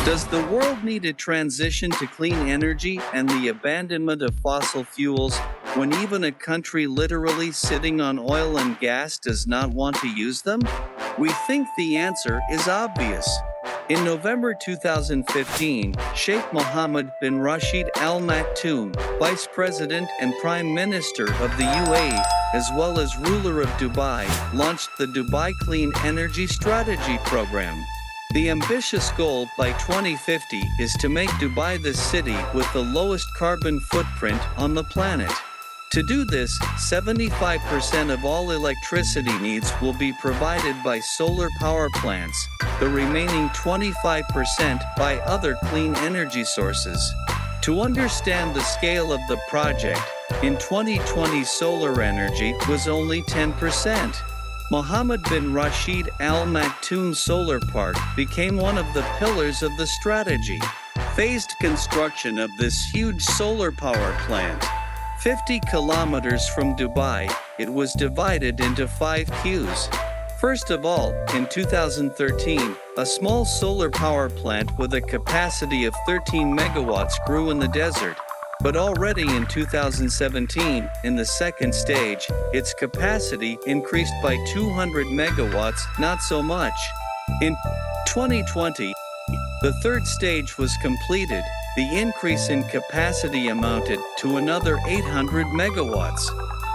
Does the world need a transition to clean energy and the abandonment of fossil fuels when even a country literally sitting on oil and gas does not want to use them? We think the answer is obvious. In November 2015, Sheikh Mohammed bin Rashid Al Maktoum, Vice President and Prime Minister of the UAE, as well as ruler of Dubai, launched the Dubai Clean Energy Strategy Program. The ambitious goal by 2050 is to make Dubai the city with the lowest carbon footprint on the planet. To do this, 75% of all electricity needs will be provided by solar power plants, the remaining 25% by other clean energy sources. To understand the scale of the project, in 2020 solar energy was only 10%. Mohammed bin Rashid Al Maktoum Solar Park became one of the pillars of the strategy. Phased construction of this huge solar power plant. 50 kilometers from Dubai, it was divided into 5 queues. First of all, in 2013, a small solar power plant with a capacity of 13 megawatts grew in the desert. But already in 2017, in the second stage, its capacity increased by 200 megawatts, not so much. In 2020, the third stage was completed. The increase in capacity amounted to another 800 megawatts.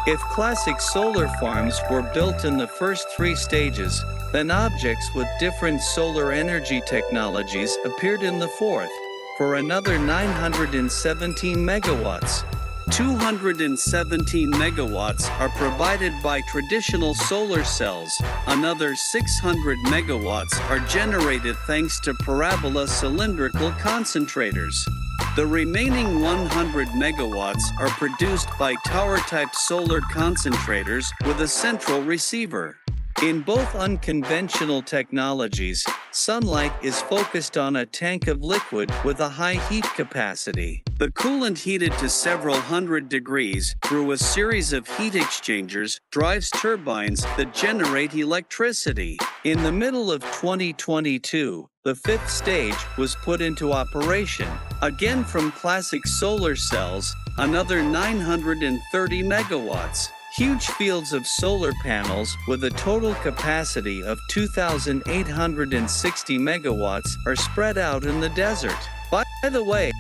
If classic solar farms were built in the first 3 stages, then objects with different solar energy technologies appeared in the fourth, for another 917 megawatts. 217 megawatts are provided by traditional solar cells. Another 600 megawatts are generated thanks to parabola cylindrical concentrators. The remaining 100 megawatts are produced by tower-type solar concentrators with a central receiver. In both unconventional technologies, sunlight is focused on a tank of liquid with a high heat capacity. The coolant, heated to several hundred degrees through a series of heat exchangers, drives turbines that generate electricity. In the middle of 2022, the 5th stage was put into operation. Again from classic solar cells, another 930 megawatts. Huge fields of solar panels with a total capacity of 2,860 megawatts are spread out in the desert. By the way,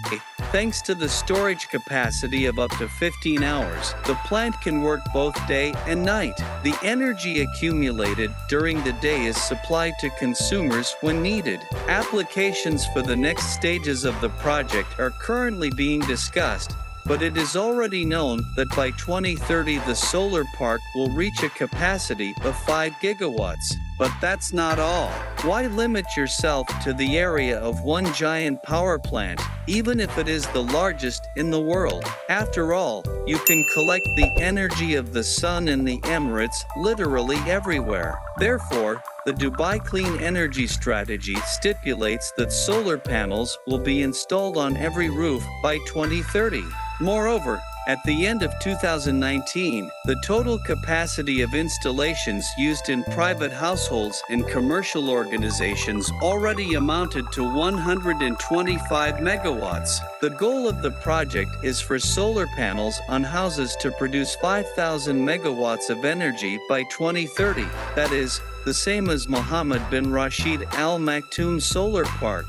thanks to the storage capacity of up to 15 hours, the plant can work both day and night. The energy accumulated during the day is supplied to consumers when needed. Applications for the next stages of the project are currently being discussed, but it is already known that by 2030 the solar park will reach a capacity of 5 gigawatts. But that's not all. Why limit yourself to the area of one giant power plant, even if it is the largest in the world? After all, you can collect the energy of the sun in the Emirates literally everywhere. Therefore, the Dubai Clean Energy Strategy stipulates that solar panels will be installed on every roof by 2030. Moreover, at the end of 2019, the total capacity of installations used in private households and commercial organizations already amounted to 125 megawatts. The goal of the project is for solar panels on houses to produce 5,000 megawatts of energy by 2030. That is, the same as Mohammed bin Rashid Al Maktoum Solar Park.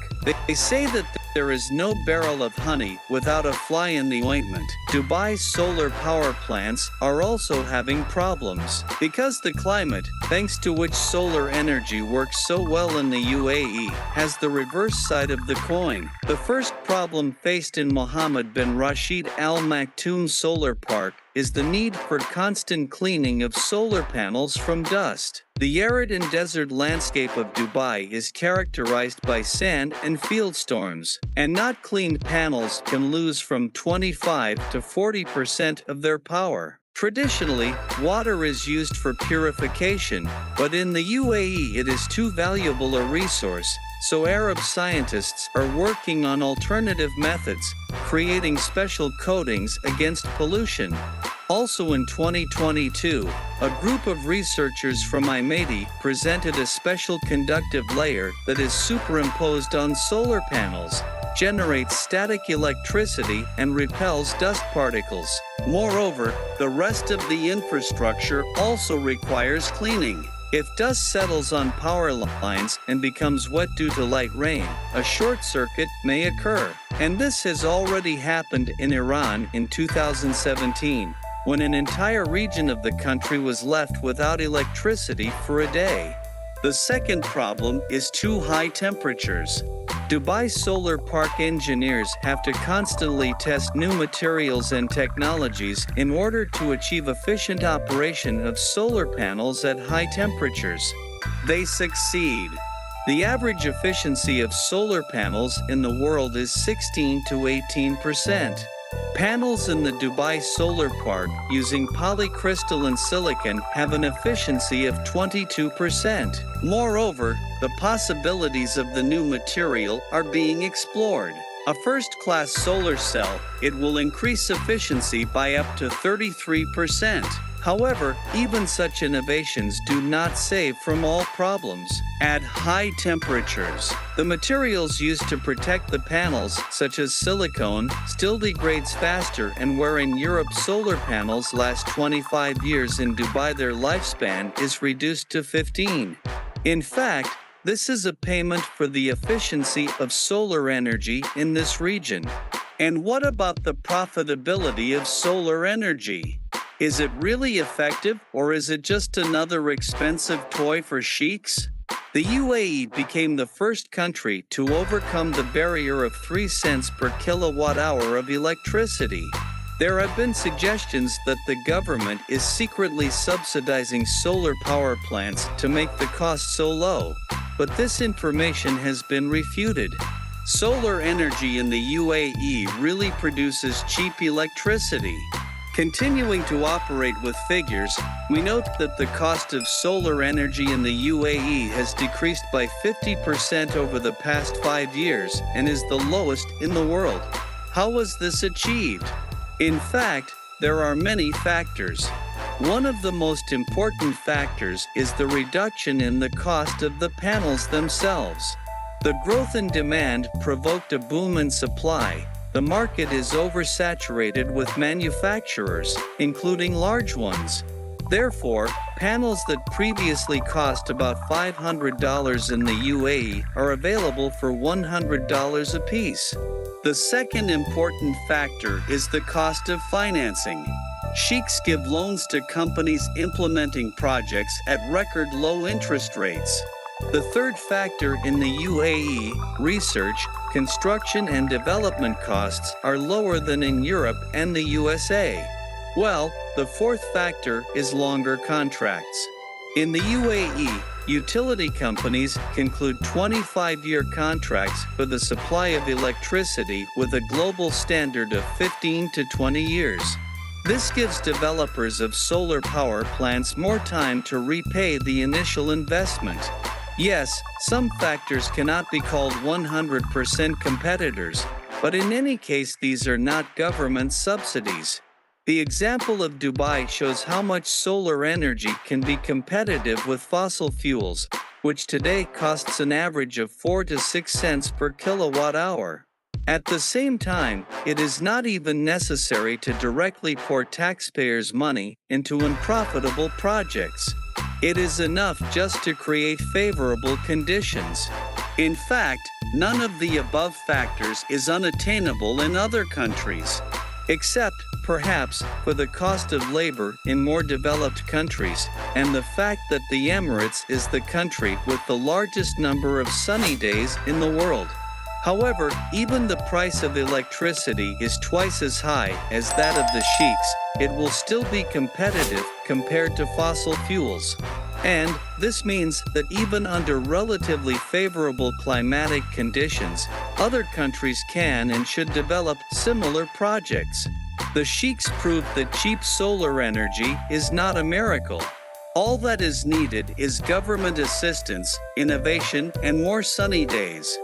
They say that there is no barrel of honey without a fly in the ointment. Dubai's solar power plants are also having problems because the climate, thanks to which solar energy works so well in the UAE, has the reverse side of the coin. The first problem faced in Mohammed bin Rashid Al Maktoum Solar Park is the need for constant cleaning of solar panels from dust. The arid and desert landscape of Dubai is characterized by sand and field storms, and not cleaned panels can lose from 25 to 40% of their power. Traditionally, water is used for purification, but in the UAE it is too valuable a resource, so Arab scientists are working on alternative methods, creating special coatings against pollution. Also in 2022, a group of researchers from MIT presented a special conductive layer that is superimposed on solar panels, generates static electricity, and repels dust particles. Moreover, the rest of the infrastructure also requires cleaning. If dust settles on power lines and becomes wet due to light rain, a short circuit may occur. And this has already happened in Iran in 2017, when an entire region of the country was left without electricity for a day. The second problem is too high temperatures. Dubai solar park engineers have to constantly test new materials and technologies in order to achieve efficient operation of solar panels at high temperatures. They succeed. The average efficiency of solar panels in the world is 16 to 18%. Panels in the Dubai solar park using polycrystalline silicon have an efficiency of 22%. Moreover, the possibilities of the new material are being explored. A first-class solar cell, it will increase efficiency by up to 33%. However, even such innovations do not save from all problems. At high temperatures, the materials used to protect the panels, such as silicone, still degrades faster, and where in Europe solar panels last 25 years, in Dubai their lifespan is reduced to 15. In fact, this is a payment for the efficiency of solar energy in this region. And what about the profitability of solar energy? Is it really effective, or is it just another expensive toy for sheiks? The UAE became the first country to overcome the barrier of 3 cents per kilowatt hour of electricity. There have been suggestions that the government is secretly subsidizing solar power plants to make the cost so low, but this information has been refuted. Solar energy in the UAE really produces cheap electricity. Continuing to operate with figures, we note that the cost of solar energy in the UAE has decreased by 50% over the past 5 years and is the lowest in the world. How was this achieved? In fact, there are many factors. One of the most important factors is the reduction in the cost of the panels themselves. The growth in demand provoked a boom in supply. The market is oversaturated with manufacturers, including large ones. Therefore, panels that previously cost about $500 in the UAE are available for $100 apiece. The second important factor is the cost of financing. Sheiks give loans to companies implementing projects at record low interest rates. The third factor in the UAE, research, construction and development costs are lower than in Europe and the USA. Well, the fourth factor is longer contracts. In the UAE, utility companies conclude 25-year contracts for the supply of electricity with a global standard of 15 to 20 years. This gives developers of solar power plants more time to repay the initial investment. Yes, some factors cannot be called 100% competitors, but in any case these are not government subsidies. The example of Dubai shows how much solar energy can be competitive with fossil fuels, which today costs an average of 4 to 6 cents per kilowatt hour. At the same time, it is not even necessary to directly pour taxpayers' money into unprofitable projects. It is enough just to create favorable conditions. In fact, none of the above factors is unattainable in other countries, except, perhaps, for the cost of labor in more developed countries, and the fact that the Emirates is the country with the largest number of sunny days in the world. However, even the price of electricity is twice as high as that of the sheiks. It will still be competitive compared to fossil fuels. And this means that even under relatively favorable climatic conditions, other countries can and should develop similar projects. The sheiks proved that cheap solar energy is not a miracle. All that is needed is government assistance, innovation, and more sunny days.